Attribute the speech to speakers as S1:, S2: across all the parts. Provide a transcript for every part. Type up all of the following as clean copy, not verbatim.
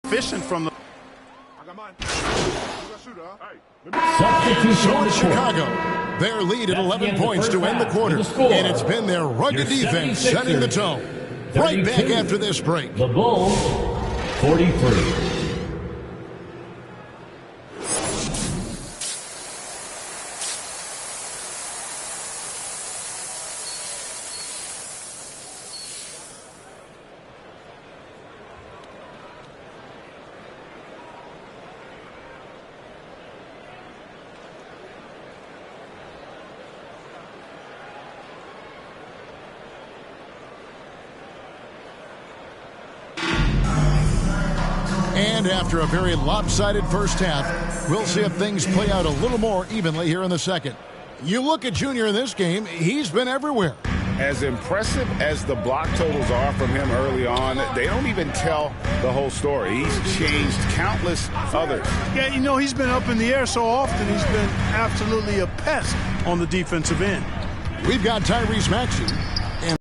S1: efficient from the.
S2: So it's Chicago. Their lead at 11 points to end the quarter. And it's been their rugged defense setting the tone. Right back after this break.
S3: The Bulls, 43.
S2: And after a very lopsided first half, we'll see if things play out a little more evenly here in the second. You look at Junior in this game, he's been everywhere.
S4: As impressive as the block totals are from him early on, they don't even tell the whole story. He's changed countless others.
S1: Yeah, you know, he's been up in the air so often, he's been absolutely a pest on the defensive end.
S2: We've got Tyrese Maxey and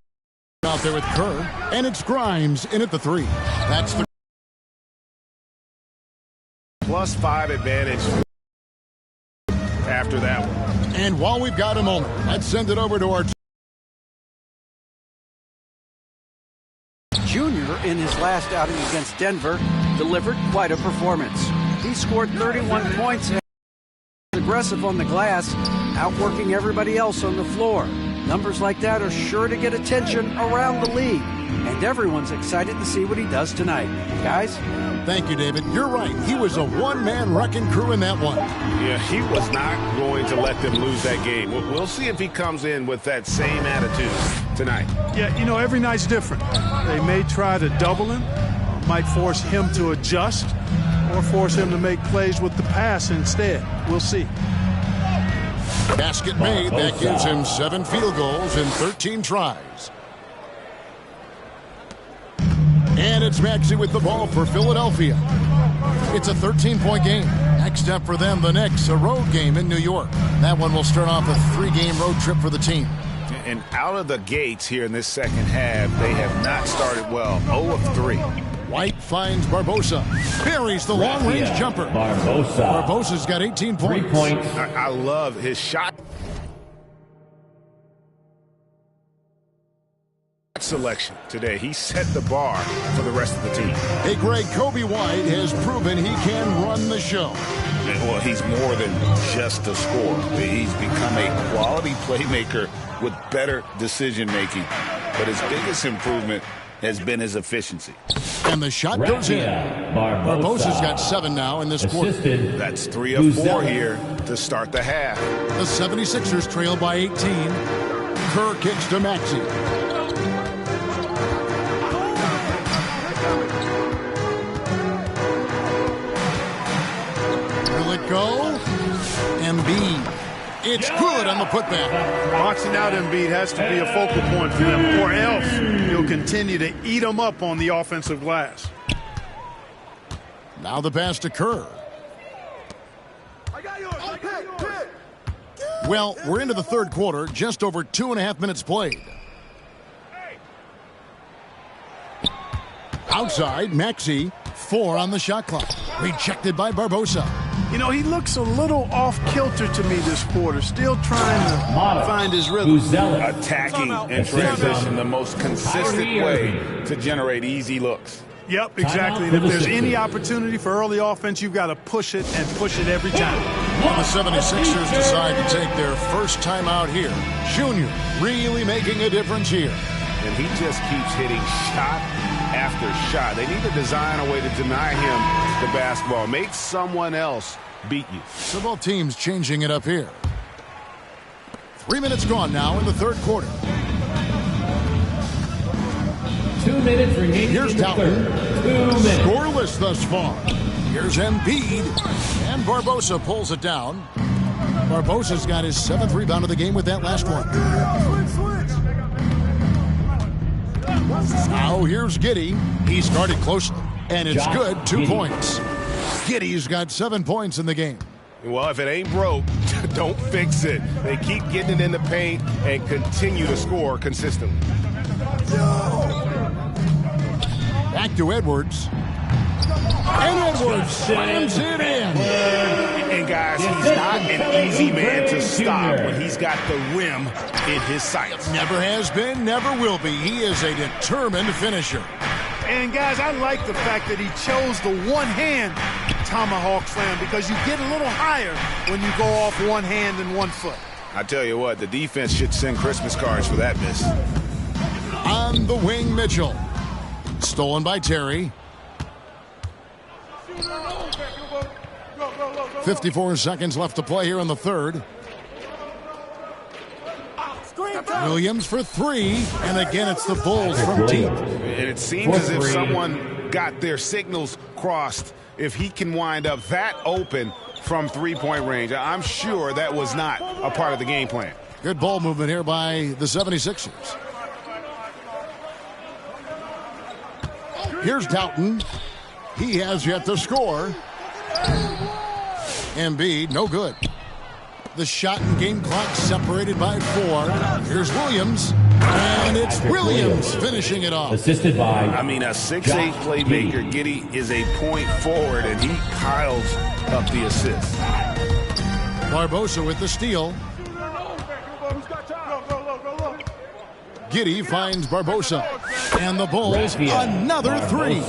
S2: out there with Kerr, and it's Grimes in at the 3. That's the
S4: +5 advantage after that one.
S2: And while we've got a moment, let's send it over to our
S5: Junior, in his last outing against Denver, delivered quite a performance. He scored 31 points and was aggressive on the glass, outworking everybody else on the floor. Numbers like that are sure to get attention around the league, and everyone's excited to see what he does tonight. Guys?
S2: Thank you, David. You're right. He was a one-man wrecking crew in that one.
S4: Yeah, he was not going to let them lose that game. We'll see if he comes in with that same attitude tonight.
S1: Yeah, you know, every night's different. They may try to double him, might force him to adjust, or force him to make plays with the pass instead. We'll see.
S2: Basket made. That gives him 7 field goals in 13 tries. And it's Maxey with the ball for Philadelphia. It's a 13-point game. Next up for them, the Knicks, a road game in New York. That one will start off a 3-game road trip for the team.
S4: And out of the gates here in this second half, they have not started well. 0 of 3.
S2: White finds Barbosa. Buries the long-range jumper. Barbosa's got 18 points.
S3: 3 points.
S4: I love his shot selection today. He set the bar for the rest of the team.
S2: Hey, Greg, Kobe White has proven he can run the show.
S4: Well, he's more than just a scorer. He's become a quality playmaker with better decision-making. But his biggest improvement has been his efficiency.
S2: And the shot goes in. Barbosa's got 7 now in this quarter.
S4: That's 3 of 4 here to start the half.
S2: The 76ers trail by 18. Kerr kicks to Maxey. Will it go? Embiid. It's good on the putback.
S1: Boxing out Embiid has to be a focal point for them, or else he'll continue to eat them up on the offensive glass.
S2: Now the pass to Kerr. Well, we're into the third quarter, just over 2.5 minutes played. Outside, Maxey, 4 on the shot clock. Rejected by Barbosa.
S1: You know, he looks a little off-kilter to me this quarter, still trying to find his rhythm.
S4: Attacking and transition, the most consistent way to generate easy looks.
S1: Yep, exactly. And if there's any opportunity for early offense, you've got to push it and push it every time.
S2: The 76ers decide to take their first time out here. Junior really making a difference here.
S4: And he just keeps hitting shot after shot. They need to design a way to deny him the basketball. Make someone else beat you.
S2: So both teams changing it up here. 3 minutes gone now in the third quarter.
S3: 2 minutes remaining.
S2: Here's
S3: in the
S2: Dalton.
S3: third. 2 minutes.
S2: Scoreless thus far. Here's Embiid. And Barbosa pulls it down. Barbosa's got his 7th rebound of the game with that last one. Now here's Giddey. He started closely. And it's good. 2 points. Giddey's got 7 points in the game.
S4: Well, if it ain't broke, don't fix it. They keep getting it in the paint and continue to score consistently.
S2: Back to Edwards. Edwards slams it in.
S4: And guys, he's not an easy man to stop when he's got the rim in his sights.
S2: Never has been, never will be. He is a determined finisher.
S1: And guys, I like the fact that he chose the one-hand tomahawk slam because you get a little higher when you go off one hand and one foot.
S4: I tell you what, the defense should send Christmas cards for that miss.
S2: On the wing, Mitchell. Stolen by Terry. 54 seconds left to play here in the third. Williams for three, and again it's the Bulls from deep.
S4: And it seems as if someone got their signals crossed. If he can wind up that open from three-point range, I'm sure that was not a part of the game plan.
S2: Good ball movement here by the 76ers. Here's Doughton. He has yet to score. Embiid, no good. The shot and game clock separated by 4. Here's Williams. And it's Williams finishing it off.
S3: Assisted by,
S4: I mean, a 6'8 playmaker. Giddey is a point forward, and he piles up the assist.
S2: Barbosa with the steal. Giddey finds Barbosa. And the Bulls, another three.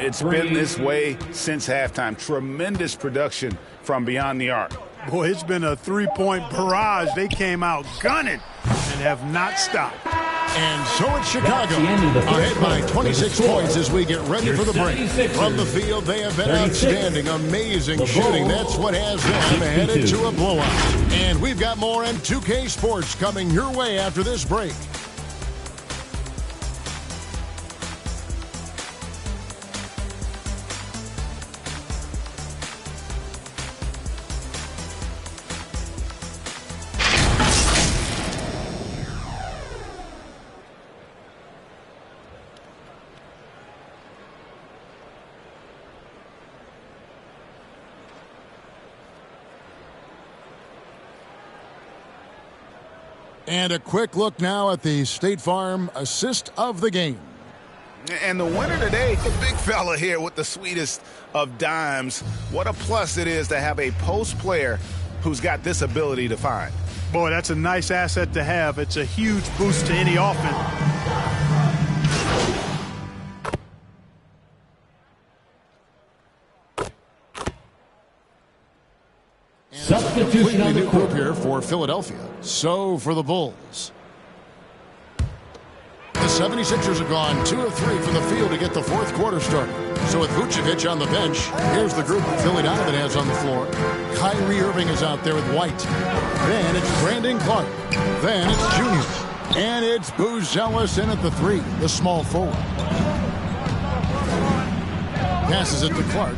S4: It's been this way since halftime. Tremendous production from beyond the arc.
S1: Boy, it's been a three-point barrage. They came out gunning and have not stopped.
S2: And so it's Chicago ahead by 26 points as we get ready for the break. From the field, they have been outstanding, amazing shooting. That's what has them headed to a blowout. And we've got more in 2K Sports coming your way after this break. And a quick look now at the State Farm assist of the game.
S4: And the winner today, the big fella here with the sweetest of dimes. What a plus it is to have a post player who's got this ability to find.
S1: Boy, that's a nice asset to have. It's a huge boost to any offense.
S3: substitution on the
S2: new
S3: court
S2: group here for Philadelphia. So for the Bulls. The 76ers have gone 2 of 3 from the field to get the fourth quarter started. So with Vucevic on the bench, here's the group that Billy Donovan has on the floor. Kyrie Irving is out there with White. Then it's Brandon Clark. Then it's Junior. And it's Booz Ellis in at the 3, the small forward. Passes it to Clark.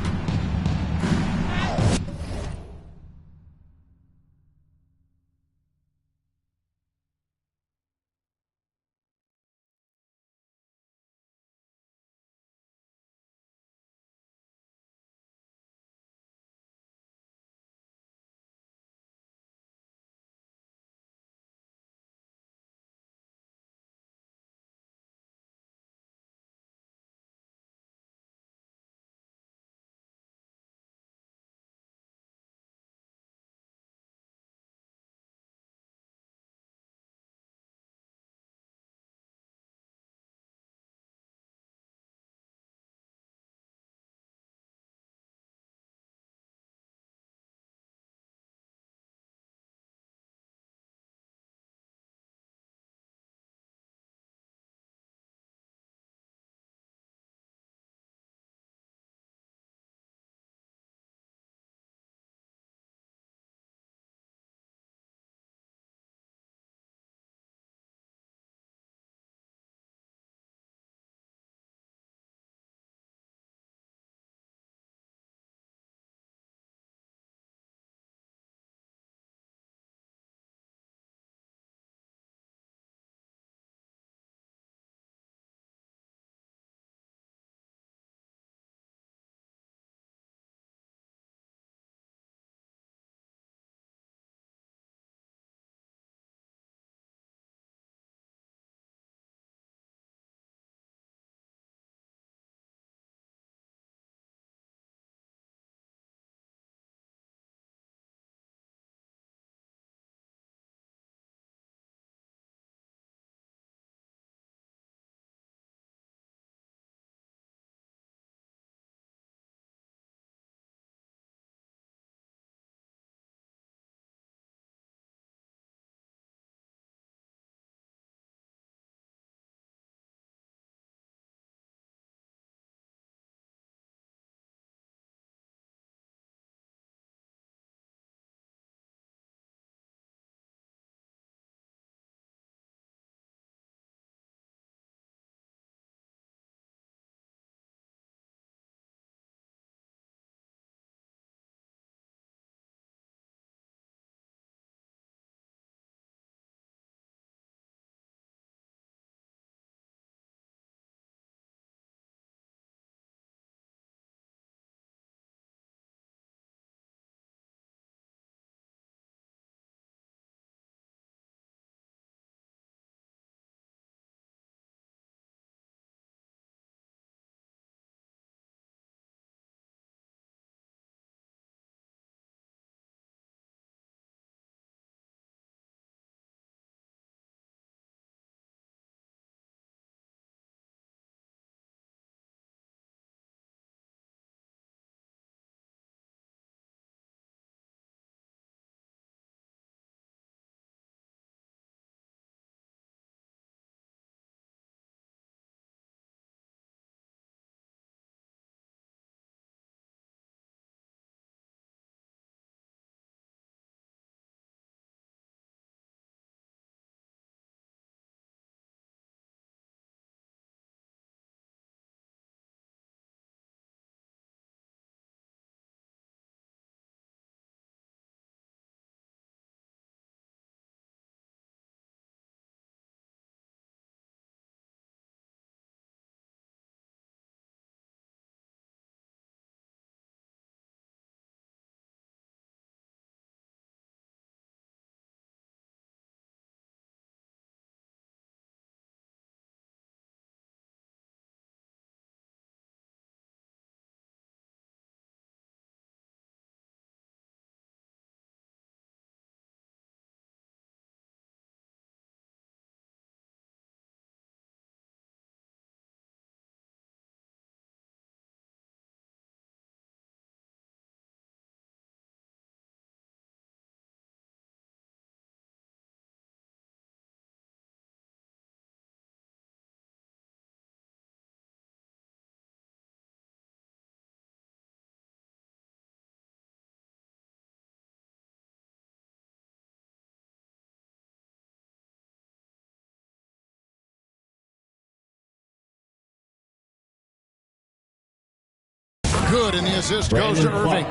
S2: Good, and the assist goes to Irving.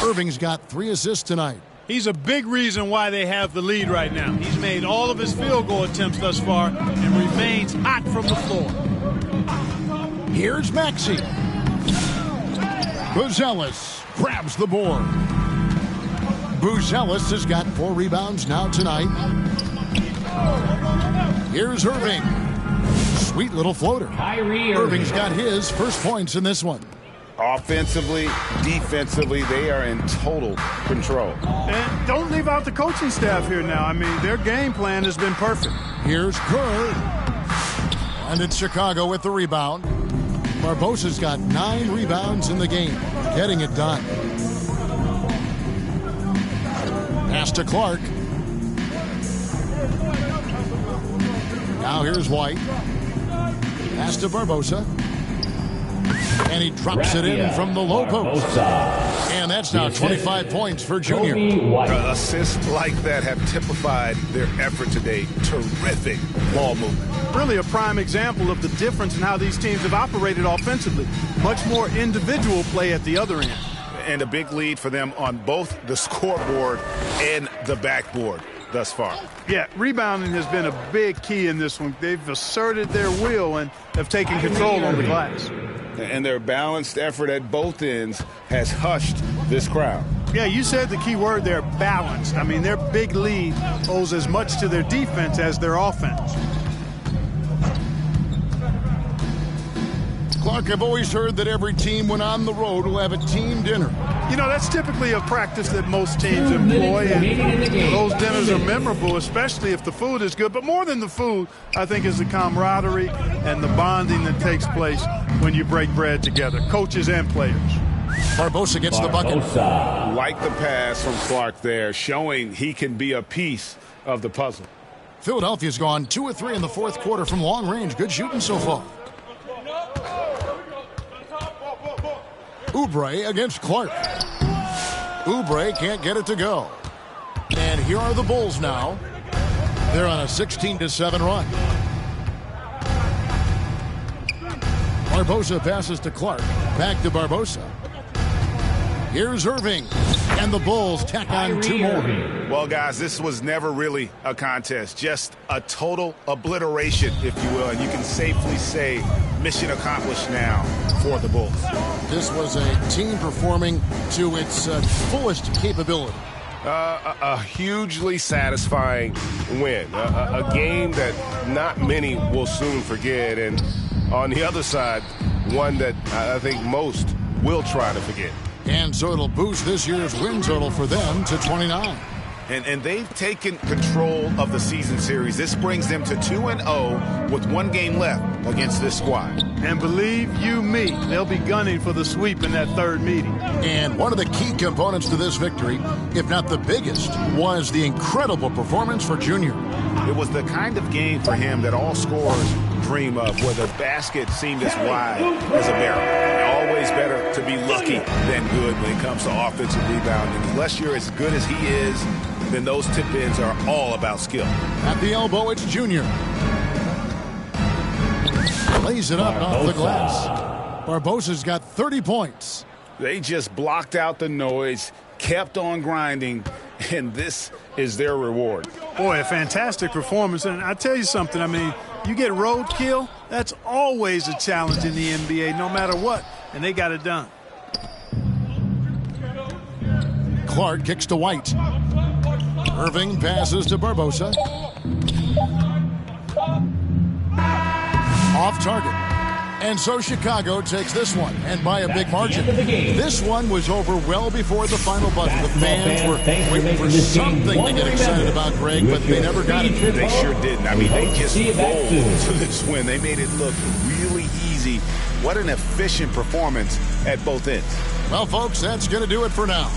S2: Irving's got 3 assists tonight.
S1: He's a big reason why they have the lead right now. He's made all of his field goal attempts thus far and remains hot from the floor.
S2: Here's Maxey. Buzelis grabs the board. Buzelis has got 4 rebounds now tonight. Here's Irving. Sweet little floater. Irving's got his first points in this one.
S4: Offensively, defensively, they are in total control.
S1: And don't leave out the coaching staff here now. I mean, their game plan has been perfect.
S2: Here's Kerr. And it's Chicago with the rebound. Barbosa's got 9 rebounds in the game, getting it done. Pass to Clark. Now here's White. Pass to Barbosa. And he drops it in from the low post. And that's now 25 points for Junior.
S4: Assists like that have typified their effort today. Terrific ball movement.
S1: Really a prime example of the difference in how these teams have operated offensively. Much more individual play at the other end.
S4: And a big lead for them on both the scoreboard and the backboard thus far.
S1: Yeah, rebounding has been a big key in this one. They've asserted their will and have taken control on the glass.
S4: And their balanced effort at both ends has hushed this crowd.
S1: Yeah, you said the key word there, balanced. I mean, their big lead owes as much to their defense as their offense.
S2: Clark, I've always heard that every team when on the road will have a team dinner.
S1: You know, that's typically a practice that most teams employ, and those dinners are memorable, especially if the food is good. But more than the food, I think, is the camaraderie and the bonding that takes place when you break bread together, coaches and players.
S2: Barbosa gets the bucket.
S4: Like the pass from Clark there, showing he can be a piece of the puzzle.
S2: Philadelphia's gone 2 of 3 in the fourth quarter from long range. Good shooting so far. Oubre against Clark. Oubre can't get it to go. And here are the Bulls now. They're on a 16-7 run. Barbosa passes to Clark. Back to Barbosa. Here's Irving. And the Bulls tack on 2 more.
S4: Well, guys, this was never really a contest. Just a total obliteration, if you will. And you can safely say mission accomplished now for the Bulls.
S2: This was a team performing to its fullest capability.
S6: A hugely satisfying win. A game that not many will soon forget. And on the other side, one that I think most will try to forget.
S2: And so it'll boost this year's win total for them to 29.
S4: And they've taken control of the season series. This brings them to 2-0 with 1 game left against this squad.
S1: And believe you me, they'll be gunning for the sweep in that 3rd meeting.
S2: And one of the key components to this victory, if not the biggest, was the incredible performance for Junior.
S4: It was the kind of game for him that all scorers dream of, where the basket seemed as wide as a barrel. Always better to be lucky than good when it comes to offensive rebounding. Unless you're as good as he is, then those tip-ins are all about skill.
S2: At the elbow, it's Junior. Lays it up off the glass. Barbosa's got 30 points.
S4: They just blocked out the noise, kept on grinding, and this is their reward.
S1: Boy, a fantastic performance. And I tell you something, I mean, you get roadkill, that's always a challenge in the NBA, no matter what. And they got it done.
S2: Clark kicks to White. Irving passes to Barbosa. Off target. And so Chicago takes this one, and by a big margin. This one was over well before the final buzzer. The fans were waiting for something to get excited about, Greg, but they never got it.
S4: They sure didn't. I mean, they just rolled to this win. They made it look really easy. What an efficient performance at both ends.
S2: Well, folks, that's going to do it for now.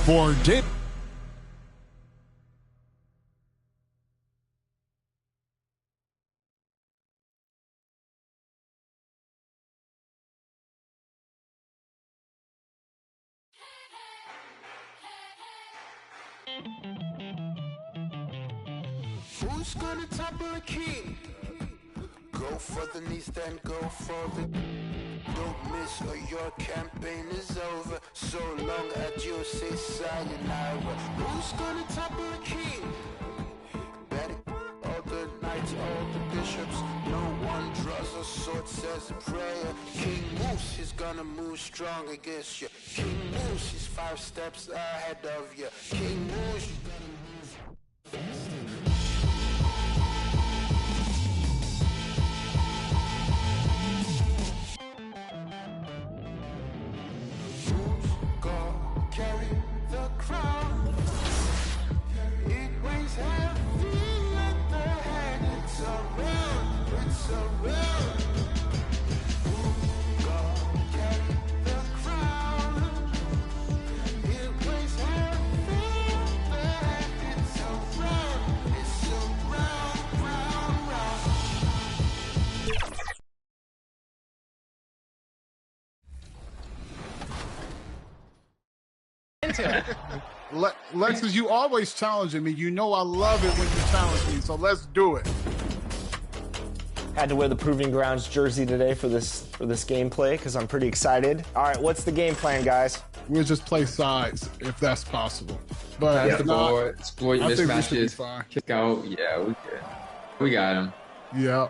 S2: For Dave.
S7: Who's gonna topple the king? Go for the knees, then go for the... don't miss or your campaign is over. So long adieu, say sayonara. Who's gonna topple the king? Better all the knights, all the bishops. No one draws a sword, says a prayer. King Moose, he's gonna move strong against you. King Moose, he's 5 steps ahead of you. King Moose, you gotta move fast. Carry the crown. It weighs heavy at the head. It's around. It's around. God carry the crown. It weighs heavy at the head. It's around. It's around, round, round.
S8: Lexus, you always challenging me. You know I love it when you challenge me, so let's do it.
S9: Had to wear the Proving Grounds jersey today for this gameplay because I'm pretty excited. All right, what's the game plan, guys?
S8: We'll just play sides if that's possible. But
S10: Pass the ball, exploit mismatches, kick out. Yeah, we good. We got him.
S8: Yeah.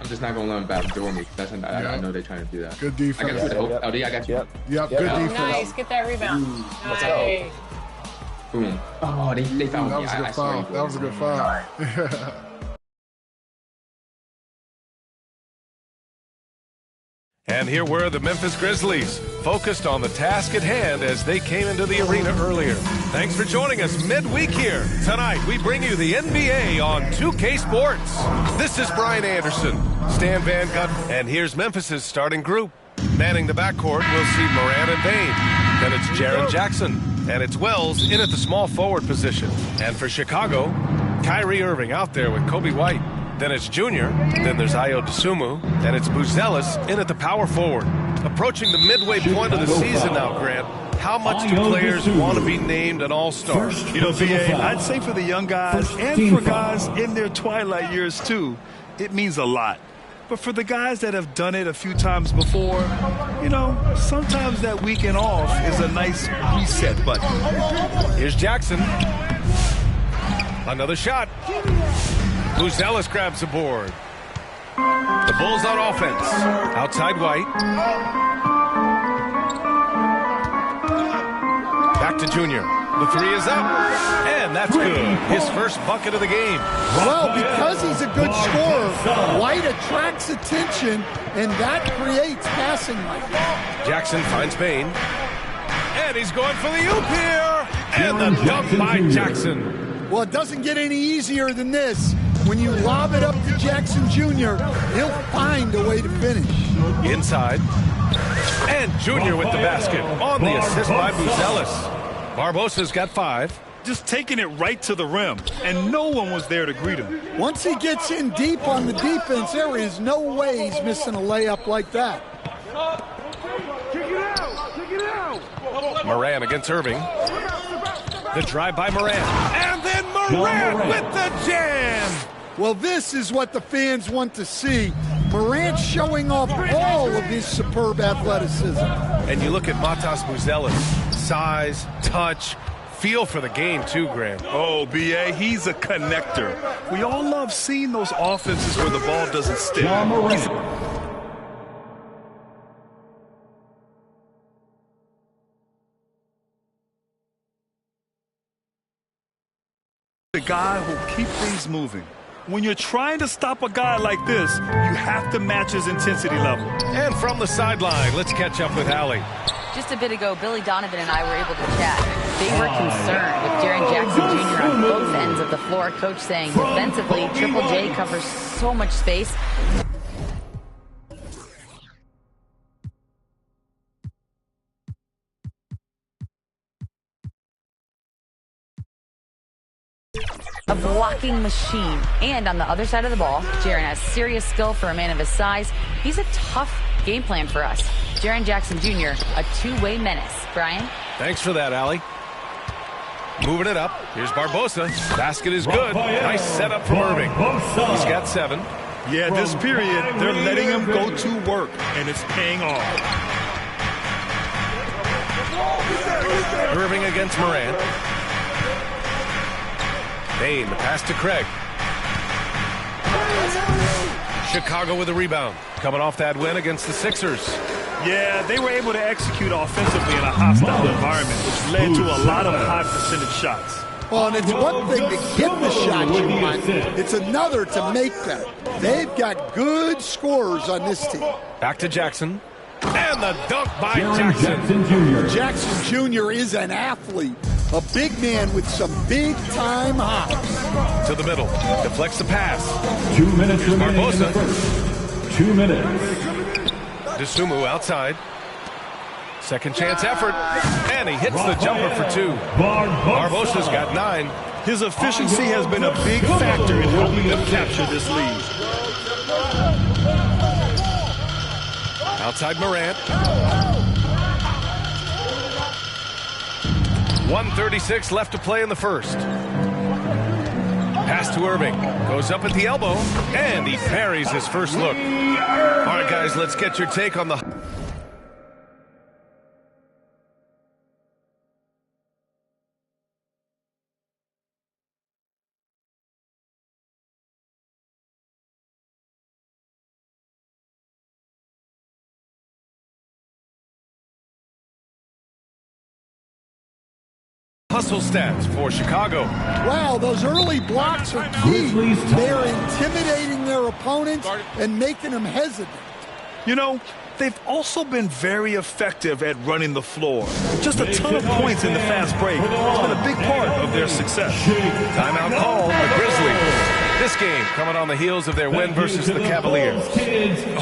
S10: I'm just not gonna let them backdoor me. I know they're trying to do that.
S8: Good defense.
S10: I got you. LD, I got you.
S8: Yep. Good defense.
S11: Nice, get that rebound. Nice.
S10: Boom. Oh, they found me.
S8: That was a good foul. That was a good foul.
S12: And here were the Memphis Grizzlies, focused on the task at hand as they came into the arena earlier. Thanks for joining us midweek here. Tonight, we bring you the NBA on 2K Sports. This is Brian Anderson, Stan Van Gutten, and here's Memphis's starting group. Manning the backcourt, we'll see Moran and Bain. Then it's Jaren Jackson, and it's Wells in at the small forward position. And for Chicago, Kyrie Irving out there with Kobe White. Then it's Junior, then there's Ayo Dosunmu, and it's Buzelis in at the power forward. Approaching the midway point of the season now, Grant, how much do players want to be named an all-star?
S13: You know, BA, I'd say for the young guys and for guys in their twilight years too, it means a lot. But for the guys that have done it a few times before, you know, sometimes that weekend off is a nice reset button.
S12: Here's Jackson. Another shot. Buzelis grabs the board. The Bulls on offense. Outside White. Back to Junior. The three is up. And that's good. His first bucket of the game.
S2: Well, because he's a good scorer, White attracts attention, and that creates passing lanes.
S12: Jackson finds Bain. And he's going for the oop here. And the dunk by Jackson.
S2: Well, it doesn't get any easier than this. When you lob it up to Jackson Jr., he'll find a way to finish.
S12: Inside. And Junior with the basket on the assist by Buzelis. Barbosa's got 5.
S13: Just taking it right to the rim, and no one was there to greet him.
S2: Once he gets in deep on the defense, there is no way he's missing a layup like that.
S13: Kick it out! Kick it out!
S12: Moran against Irving. The drive by Moran. And then Moran with the jam!
S2: Well, this is what the fans want to see. Morant showing off all of his superb athleticism.
S12: And you look at Matas Buzelis. Size, touch, feel for the game too, Graham.
S13: Oh, B.A., he's a connector. We all love seeing those offenses where the ball doesn't stick. The guy who'll keep things moving. When you're trying to stop a guy like this, you have to match his intensity level.
S12: And from the sideline, let's catch up with Allie.
S11: Just a bit ago, Billy Donovan and I were able to chat. They were concerned with Jaren Jackson Jr. on both ends of the floor. Coach saying defensively, Triple J covers so much space. A blocking machine. And on the other side of the ball, Jaren has serious skill for a man of his size. He's a tough game plan for us. Jaren Jackson Jr., a two-way menace. Brian?
S12: Thanks for that, Allie. Moving it up. Here's Barbosa. Basket is good. Nice setup from Irving. He's got 7.
S13: Yeah, this period, they're letting him go to work, and it's paying off.
S12: Irving against Morant. Bain, the pass to Craig. Chicago with a rebound. Coming off that win against the Sixers.
S13: Yeah, they were able to execute offensively in a hostile environment, which led to a lot of high percentage shots.
S14: Well, and it's one thing to get the shot you want. It's another to make them. They've got good scorers on this team.
S12: Back to Jackson. And the dunk by Jackson.
S14: Jackson Jr. is an athlete. A big man with some big-time hops.
S12: To the middle. Deflects the pass.
S3: 2 minutes remaining
S12: Barbosa.
S3: in the first. 2 minutes.
S12: DeSumo outside. Second chance effort. And he hits the jumper for 2. Barbosa's got 9.
S13: His efficiency has been a big factor in helping them capture this lead.
S12: Outside Morant. 1:36 left to play in the first. Pass to Irving. Goes up at the elbow. And he parries his first look. All right, guys, let's get your take on the... hustle stats for Chicago.
S14: Wow, those early blocks are key. They're intimidating their opponents and making them hesitant.
S13: You know, they've also been very effective at running the floor. Just a ton of points in the fast break. It's been a big part of their success.
S12: Timeout called the Grizzlies. This game coming on the heels of their win versus the Cavaliers.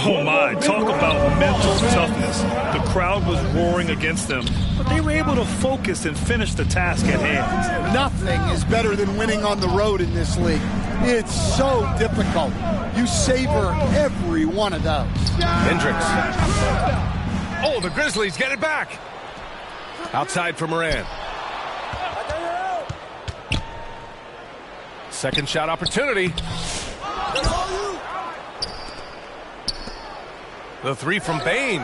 S13: Oh my, talk about mental toughness. The crowd was roaring against them, but they were able to focus and finish the task at hand.
S14: Nothing is better than winning on the road in this league. It's so difficult. You savor every one of those.
S12: Hendricks. Oh, the Grizzlies get it back. Outside for Morant. Second shot opportunity. The 3 from Bain.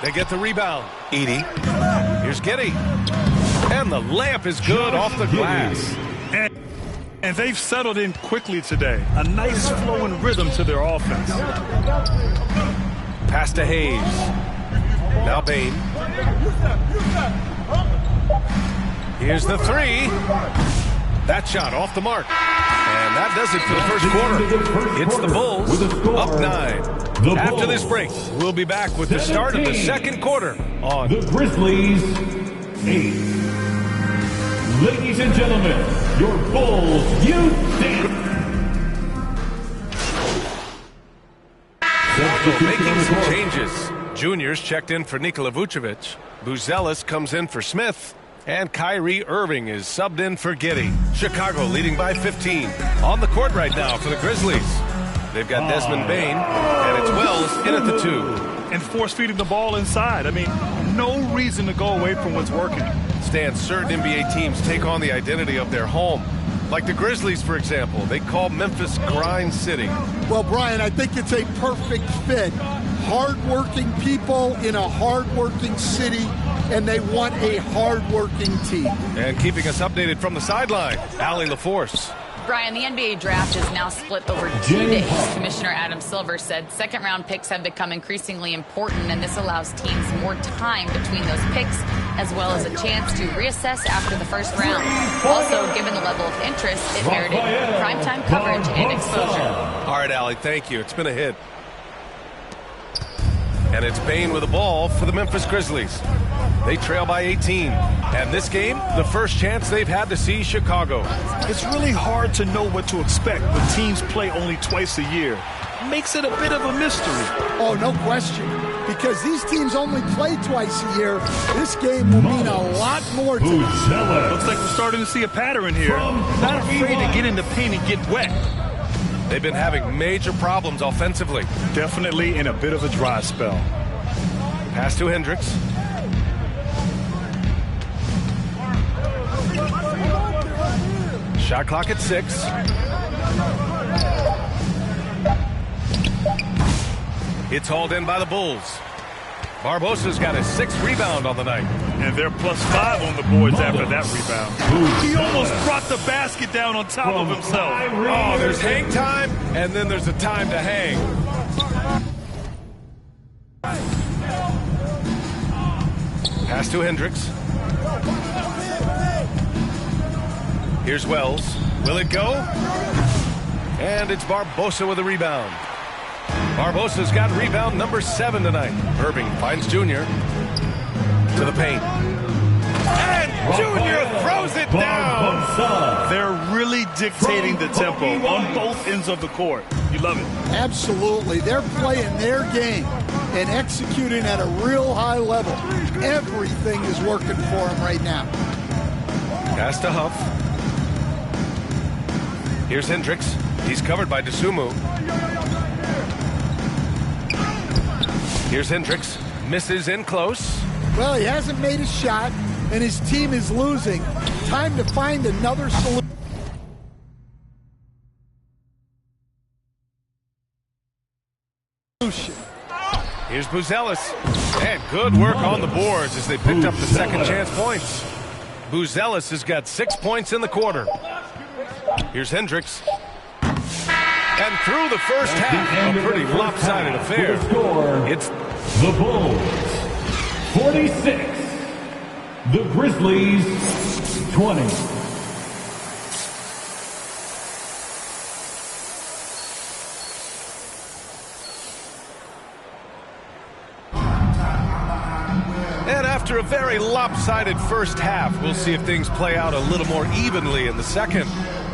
S12: They get the rebound. Edey. Here's Giddey. And the layup is good off the glass.
S13: And they've settled in quickly today. A nice flowing rhythm to their offense.
S12: Pass to Hayes. Now Bain. Here's the 3. That shot off the mark. And that does it for the first quarter. It's the Bulls up 9. After this break, we'll be back with the start of the second quarter on
S3: the Grizzlies 8. Ladies and gentlemen, your Bulls youth dance.
S12: Making some changes. Juniors checked in for Nikola Vucevic. Buzelis comes in for Smith. And Kyrie Irving is subbed in for Giddey. Chicago leading by 15. On the court right now for the Grizzlies. They've got Desmond Bain, and it's Wells in at the 2.
S13: And force-feeding the ball inside. I mean, no reason to go away from what's working.
S12: Stan, certain NBA teams take on the identity of their home. Like the Grizzlies, for example. They call Memphis Grind City.
S14: Well, Brian, I think it's a perfect fit. Hard-working people in a hard-working city, and they want a hard-working team.
S12: And keeping us updated from the sideline, Allie LaForce.
S11: Brian, the NBA draft is now split over 2 days. Commissioner Adam Silver said second-round picks have become increasingly important, and this allows teams more time between those picks, as well as a chance to reassess after the first round. Also, given the level of interest, it merited primetime coverage and exposure.
S12: All right, Allie, thank you. It's been a hit. And it's Bain with the ball for the Memphis Grizzlies. They trail by 18. And this game, the first chance they've had to see Chicago.
S13: It's really hard to know what to expect when teams play only twice a year. Makes it a bit of a mystery.
S14: Oh, no question. Because these teams only play twice a year, this game will mean a lot more to them.
S13: Looks like we're starting to see a pattern here. Not afraid to get in the paint and get wet.
S12: They've been having major problems offensively.
S13: Definitely in a bit of a dry spell.
S12: Pass to Hendricks. Shot clock at 6. It's hauled in by the Bulls. Barbosa's got his 6th rebound on the night.
S13: And they're +5 on the boards after that rebound. He almost brought the basket down on top of himself.
S12: Oh, there's hang time, and then there's a time to hang. Pass to Hendricks. Here's Wells. Will it go? And it's Barbosa with a rebound. Barbosa's got rebound number 7 tonight. Irving finds Junior to the paint. And Junior throws it down.
S13: They're really dictating the tempo on both ends of the court. You love it.
S14: Absolutely. They're playing their game and executing at a real high level. Everything is working for them right now.
S12: Pass to Huff. Here's Hendricks. He's covered by Dosunmu. Here's Hendricks. Misses in close.
S14: Well, he hasn't made a shot, and his team is losing. Time to find another solution.
S12: Here's Buzelis. And good work on the boards as they picked up the second chance points. Buzelis has got 6 points in the quarter. Here's Hendricks. And through the first half, a pretty lopsided affair. It's
S3: the Bulls 46, the Grizzlies 20.
S12: And after a very lopsided first half, we'll see if things play out a little more evenly in the second.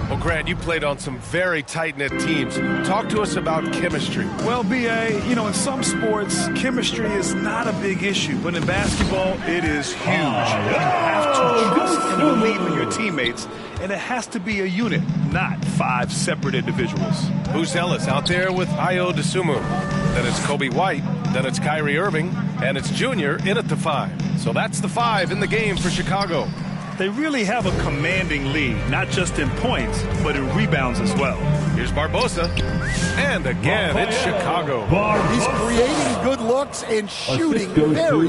S12: Well, Grant, you played on some very tight-knit teams. Talk to us about chemistry.
S13: Well, B.A., you know, in some sports, chemistry is not a big issue. But in basketball, it is huge. You have to trust and believe in your teammates, and it has to be a unit, not 5 separate individuals.
S12: Buzelis out there with Ayo Dosunmu. Then it's Kobe White. Then it's Kyrie Irving. And it's Junior in at the 5. So that's the 5 in the game for Chicago.
S13: They really have a commanding lead, not just in points, but in rebounds as well.
S12: Here's Barbosa. And again, it's Chicago.
S14: He's creating good looks and shooting very...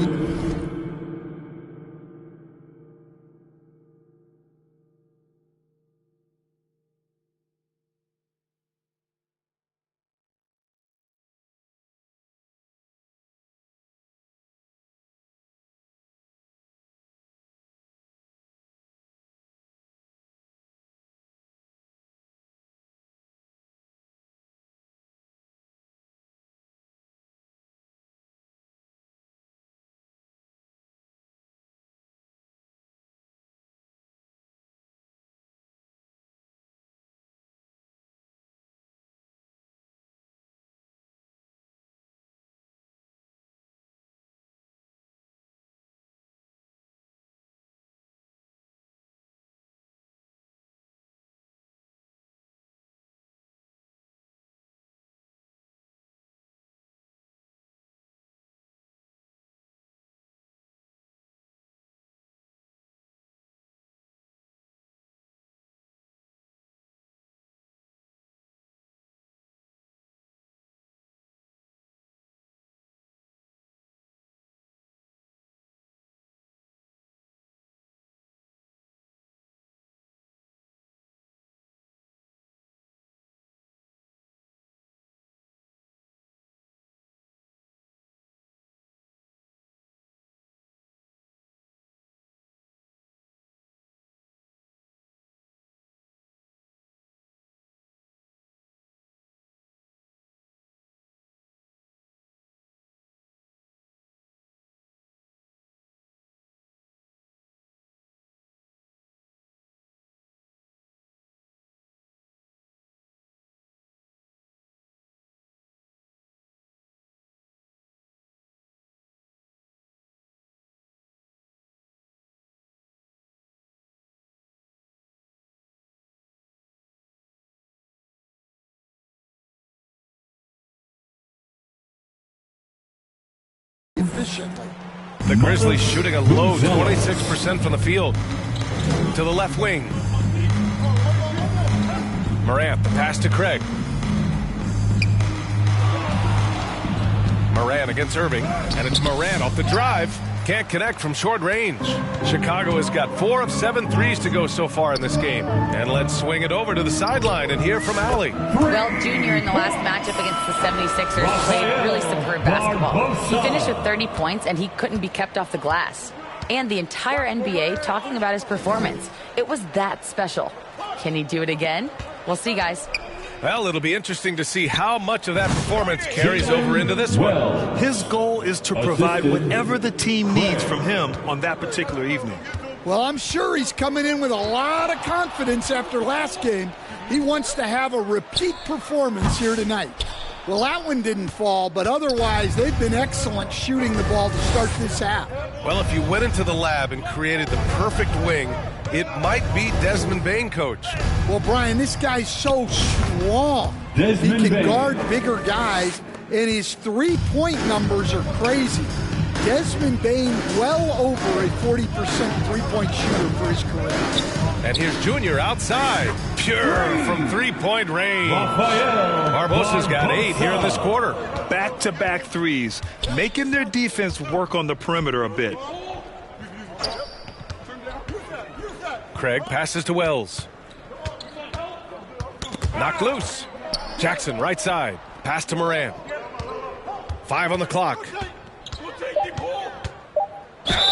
S14: efficiently.
S12: The Grizzlies shooting a low 26% from the field. To the left wing. Morant, the pass to Craig. Morant against Irving, and it's Morant off the drive. Can't connect from short range. Chicago has got 4 of 7 threes to go so far in this game. And let's swing it over to the sideline and hear from Allie.
S11: Well, Junior in the last matchup against the 76ers played really superb basketball. He finished with 30 points, and he couldn't be kept off the glass. And the entire NBA talking about his performance. It was that special. Can he do it again? We'll see, guys.
S12: Well, it'll be interesting to see how much of that performance carries over into this one.
S13: His goal is to provide whatever the team needs from him on that particular evening.
S14: Well, I'm sure he's coming in with a lot of confidence after last game. He wants to have a repeat performance here tonight. Well, that one didn't fall, but otherwise they've been excellent shooting the ball to start this half.
S12: Well, if you went into the lab and created the perfect wing, it might be Desmond Bane, Coach.
S14: Well, Brian, this guy's so strong. He can guard bigger guys, and his three-point numbers are crazy. Desmond Bane well over a 40% three-point shooter for his career.
S12: And here's Junior outside. Pure from three-point range. Barbosa's got 8 here in this quarter.
S13: Back-to-back threes, making their defense work on the perimeter a bit.
S12: Craig passes to Wells. Knocked loose. Jackson right side. Pass to Morant. 5 on the clock.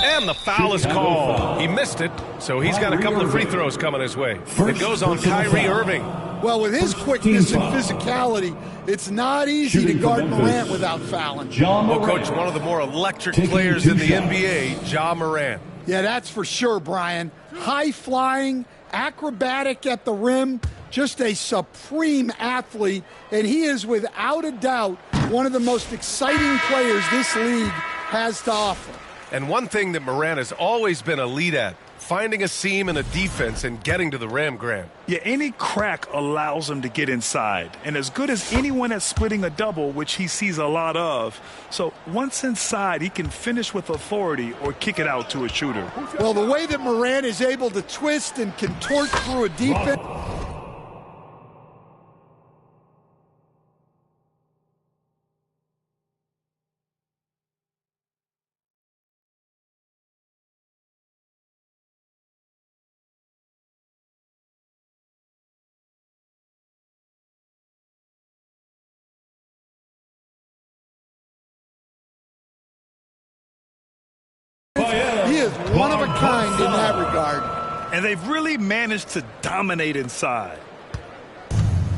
S12: And the foul is called. He missed it, so he's got a couple of free throws coming his way. It goes on Kyrie Irving.
S14: Well, with his quickness and physicality, it's not easy to guard Morant without fouling.
S12: Well, Coach, one of the more electric players in the NBA, Ja Morant.
S14: Yeah, that's for sure, Brian. High-flying, acrobatic at the rim, just a supreme athlete, and he is without a doubt one of the most exciting players this league has to offer.
S12: And one thing that Morant has always been elite at, finding a seam in a defense and getting to the rim, Grant.
S13: Yeah, any crack allows him to get inside. And as good as anyone at splitting a double, which he sees a lot of. So once inside, he can finish with authority or kick it out to a shooter.
S14: Well, the way that Morant is able to twist and contort through a defense. He is one of a kind in that regard.
S13: And they've really managed to dominate inside.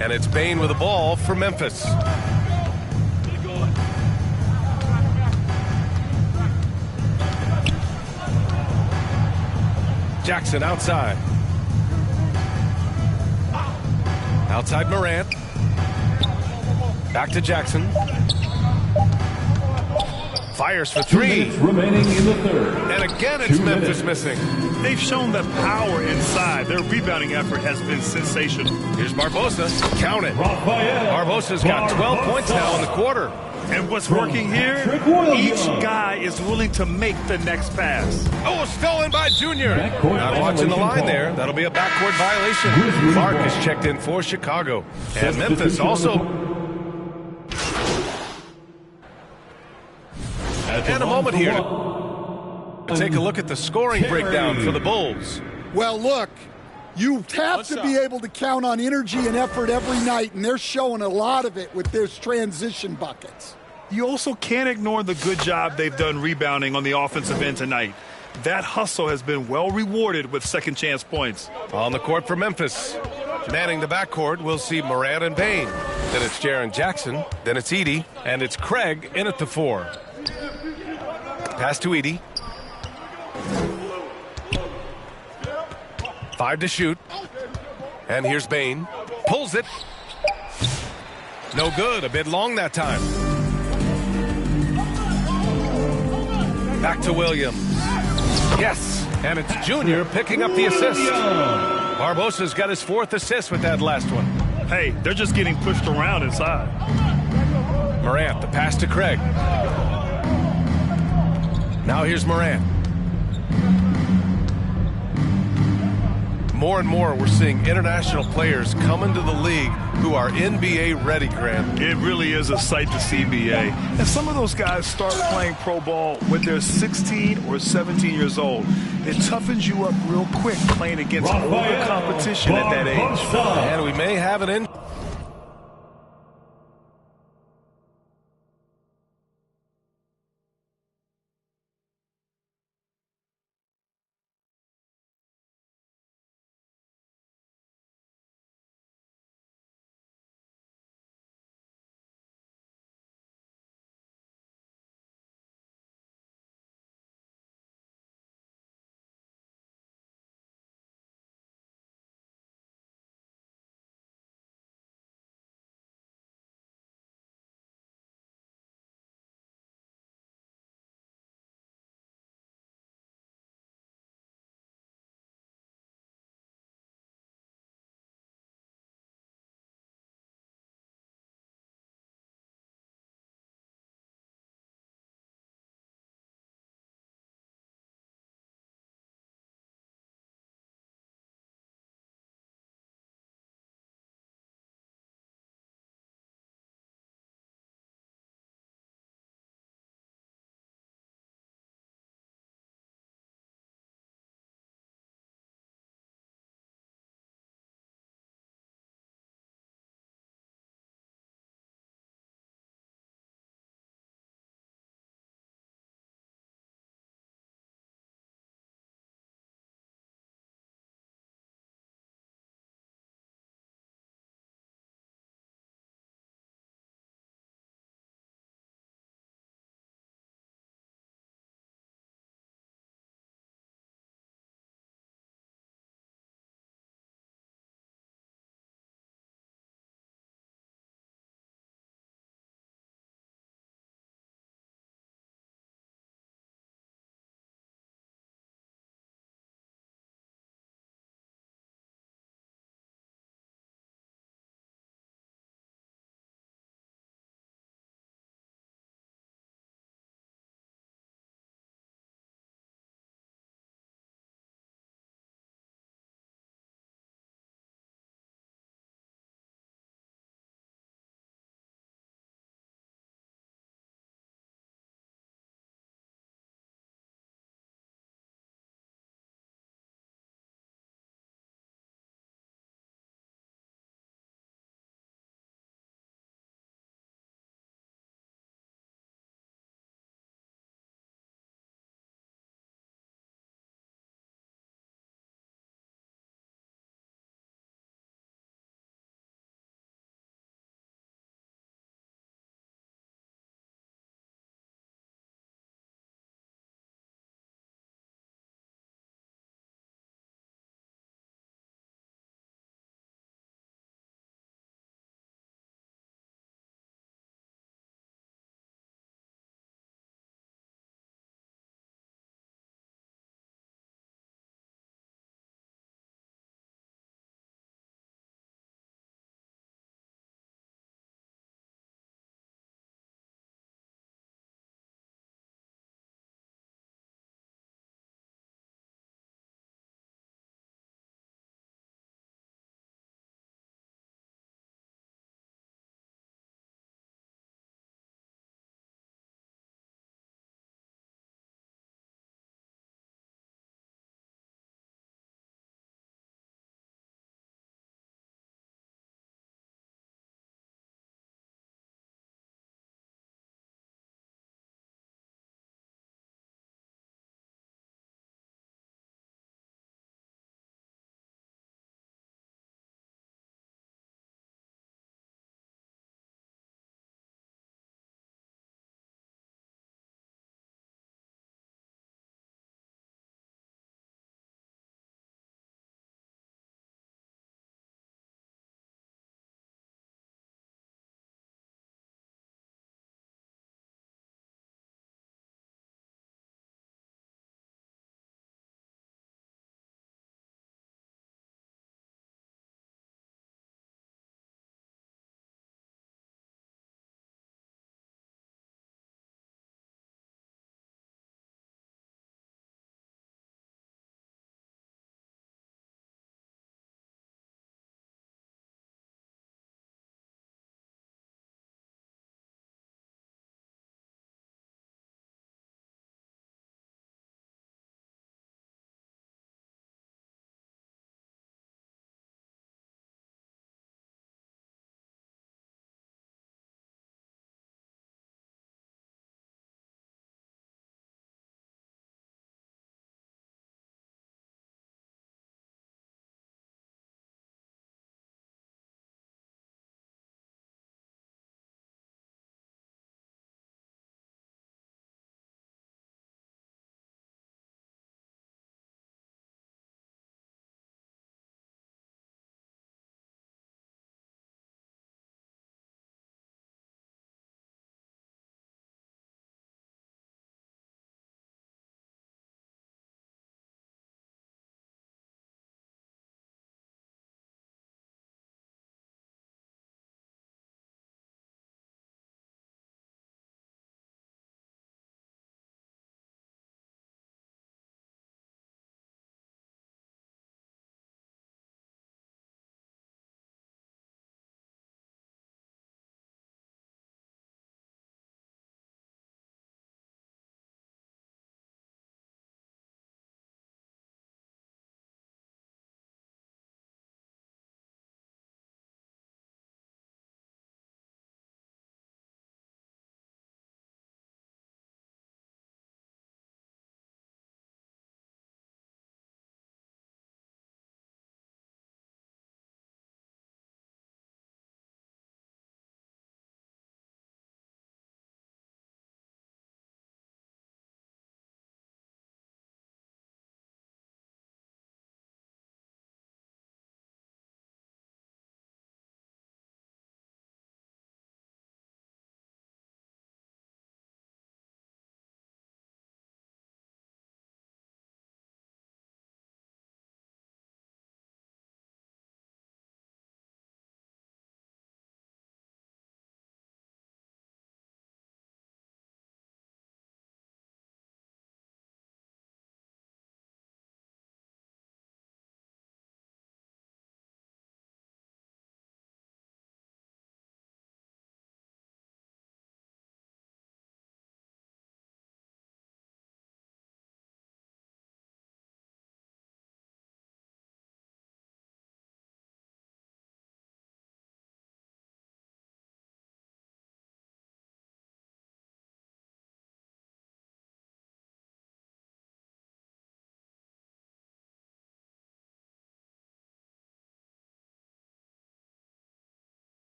S12: And it's Bane with the ball for Memphis. Jackson outside. Outside Morant. Back to Jackson. Fires for 3.
S3: Remaining in the third.
S12: And again, it's Memphis missing.
S13: They've shown the power inside. Their rebounding effort has been sensational.
S12: Here's Barbosa. Count it. Barbosa's got 12 points now in the quarter.
S13: And what's working here? Each guy is willing to make the next pass.
S12: Oh, stolen by Junior. Not watching the line there. That'll be a backcourt violation. Clark is checked in for Chicago. And Memphis also. And a moment here to take a look at the scoring breakdown for the Bulls.
S14: Well, look, you have to be able to count on energy and effort every night, and they're showing a lot of it with their transition buckets.
S13: You also can't ignore the good job they've done rebounding on the offensive end tonight. That hustle has been well rewarded with second chance points.
S12: On the court for Memphis. Manning the backcourt, we'll see Morant and Bane. Then it's Jaren Jackson, then it's Edey, and it's Craig in at the 4. Pass to Edey. 5 to shoot. And here's Bane. Pulls it. No good. A bit long that time. Back to Williams. Yes. And it's Junior picking up the assist. Barbosa's got his 4th assist with that last one.
S13: Hey, they're just getting pushed around inside.
S12: Morant, the pass to Craig. Now here's Morant. more and more we're seeing international players come into the league who are NBA ready, Grant.
S13: It really is a sight to see, BA. And some of those guys start playing pro ball when they're 16 or 17 years old. It toughens you up real quick playing against older competition at that age.
S12: And we may have an in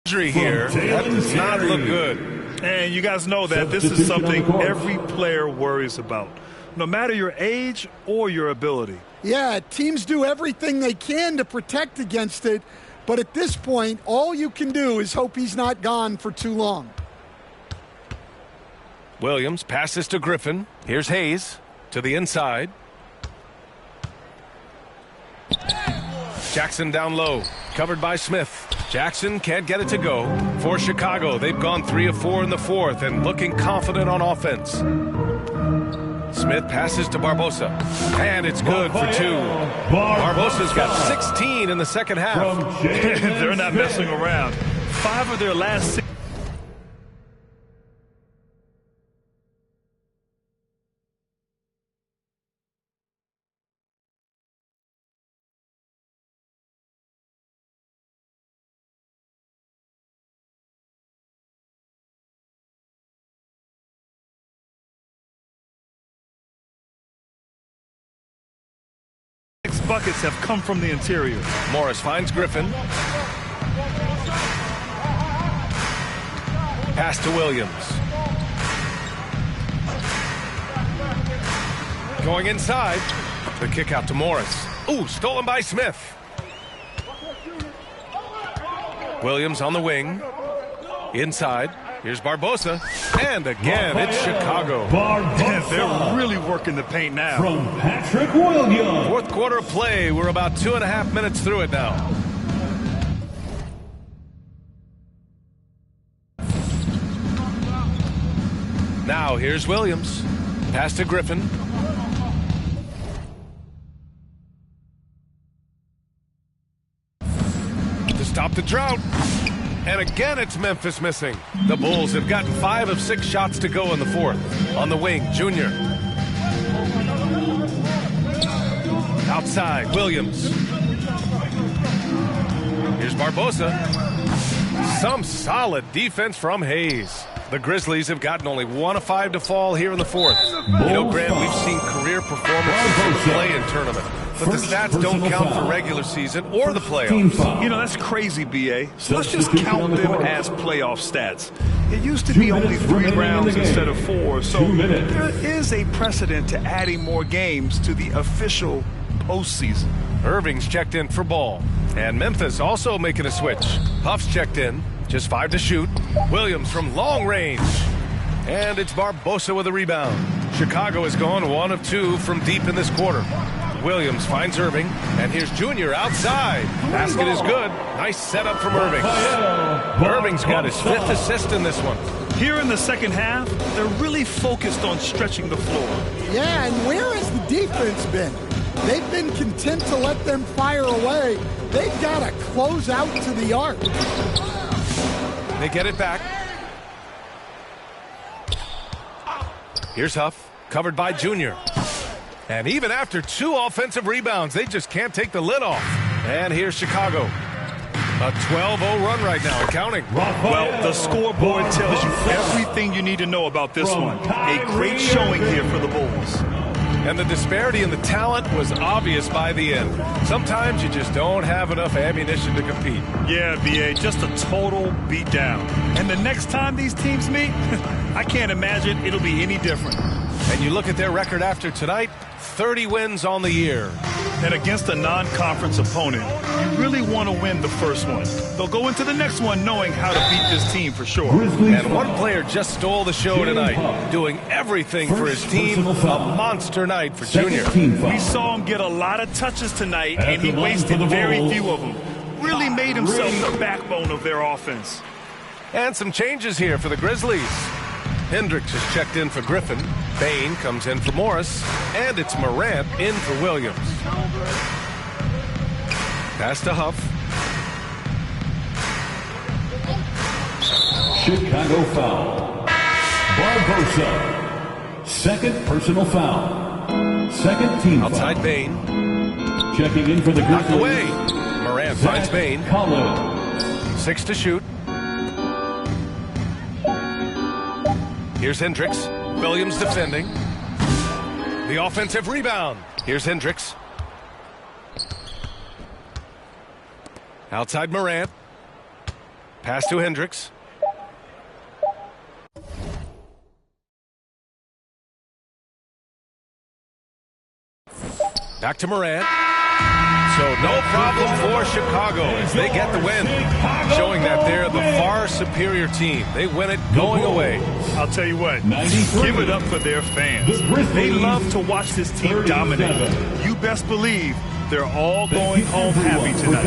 S12: Here, that does not look good.
S13: And you guys know that this is something every player worries about, no matter your age or your ability.
S14: Yeah, teams do everything they can to protect against it, but at this point, all you can do is hope he's not gone for too long.
S12: Williams passes to Griffin. Here's Hayes to the inside. Jackson down low, covered by Smith. Jackson can't get it to go. For Chicago, they've gone 3 of 4 in the fourth and looking confident on offense. Smith passes to Barbosa, and it's good for 2. Barbosa's got 16 in the second half.
S13: They're not messing around. 5 of their last 6. Buckets have come from the interior.
S12: Morris finds Griffin. Pass to Williams. Going inside. The kick out to Morris. Ooh, stolen by Smith. Williams on the wing. Inside. Here's Barbosa. And again, it's Chicago.
S13: They're really working the paint now.
S3: From Patrick Williams.
S12: Fourth quarter of play. We're about 2.5 minutes through it now. Now here's Williams. Pass to Griffin. To stop the drought. And again, it's Memphis missing. The Bulls have gotten 5 of 6 shots to go in the fourth. On the wing, Junior. Outside, Williams. Here's Barbosa. Some solid defense from Hayes. The Grizzlies have gotten only 1 of 5 to fall here in the fourth. You know, Grant, we've seen career performances in the play-in tournament, but the stats don't count for regular season or the playoffs.
S13: You know, that's crazy, B.A. So let's just count them as playoff stats. It used to be only 3 rounds instead of 4, so there is a precedent to adding more games to the official postseason.
S12: Irving's checked in for ball, and Memphis also making a switch. Huff's checked in. Just 5 to shoot. Williams from long range. And it's Barbosa with a rebound. Chicago has gone 1 of 2 from deep in this quarter. Williams finds Irving. And here's Junior outside. Basket is good. Nice setup from Irving. Irving's got his 5th assist in this one.
S13: Here in the second half, they're really focused on stretching the floor.
S14: Yeah, and where has the defense been? They've been content to let them fire away. They've got to close out to the arc.
S12: They get it back. Here's Huff, covered by Junior. And even after 2 offensive rebounds, they just can't take the lid off. And here's Chicago. A 12-0 run right now, and counting.
S13: Well, the scoreboard tells you everything you need to know about this one. A great showing here for the Bulls.
S12: And the disparity in the talent was obvious by the end. Sometimes you just don't have enough ammunition to compete.
S13: Yeah, B.A., just a total beatdown. And the next time these teams meet, I can't imagine it'll be any different.
S12: And you look at their record after tonight, 30 wins on the year.
S13: And against a non-conference opponent, you really want to win the first one. They'll go into the next one knowing how to beat this team for sure.
S12: And one player just stole the show tonight, doing everything for his team. A monster night for Junior.
S13: We saw him get a lot of touches tonight, and he wasted very few of them. Really made himself the backbone of their offense.
S12: And some changes here for the Grizzlies. Hendricks is checked in for Griffin. Bain comes in for Morris. And it's Morant in for Williams. Pass to Huff.
S3: Chicago foul. Barbosa. Second personal foul. Second team foul.
S12: Outside Bain.
S3: Checking in for the Grizzlies.
S12: Knocked away. Morant finds Bain. 6 to shoot. Here's Hendricks. Williams defending. The offensive rebound. Here's Hendricks. Outside Morant. Pass to Hendricks. Back to Morant. So no problem for Chicago as they get the win, showing that they're the far superior team. They win it going away.
S13: I'll tell you what, give it up for their fans. They love to watch this team dominate. You best believe they're all going home happy tonight.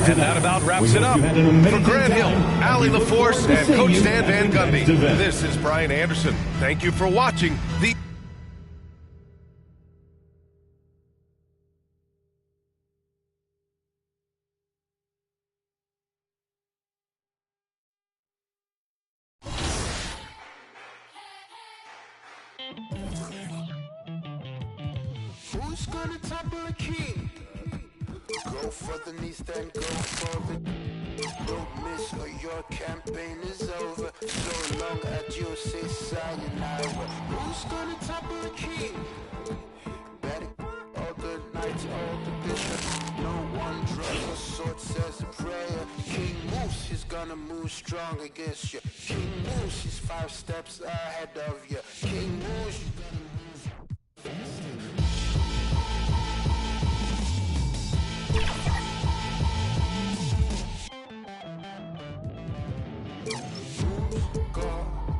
S12: And that about wraps it up. For Grant Hill, Allie LaForce, and Coach Stan Van Gundy, this is Brian Anderson. Thank you for watching the
S7: Who's gonna topple the king? Go for the knees, then go for the. Don't miss or your campaign is over. So long adios, say sayonara. Who's gonna topple the king? Better all the knights, all the bishops. No one draws a sword, says a prayer. King moves, he's gonna move strong against you. King moves, he's 5 steps ahead of you. King moves, he's gonna move faster.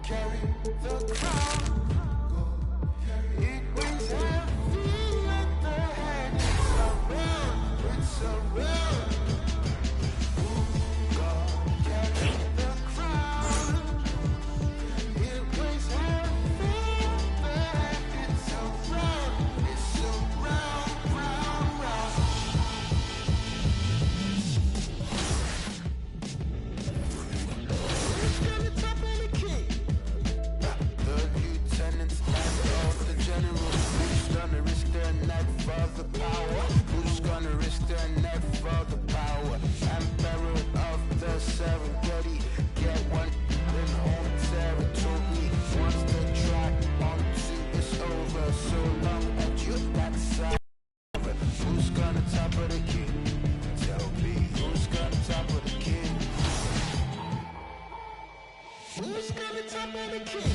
S7: Carry the crown. It brings heavy at the head. It's around. God carry the crown. It brings heavy at the head. It's around, round, round. Who's gonna topple the king? The lieutenants and all the generals. Who's gonna risk their neck for the power? Who's gonna risk their neck for the power? Emperor of the Serengeti, get one in home territory. Once the track onto is over, so long as you that side. Who's gonna topple the king? Tell me, who's gonna topple the king? Who's gonna topple the king?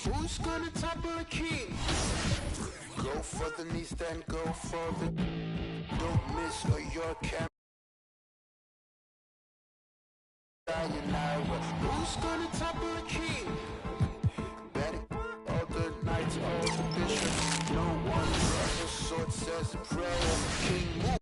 S7: Who's gonna topple the king? Go for the knees, then go for the. Don't miss or your camp. Who's gonna topple the king? Better all the knights, all the bishops. No one draws a sword, says a prayer. King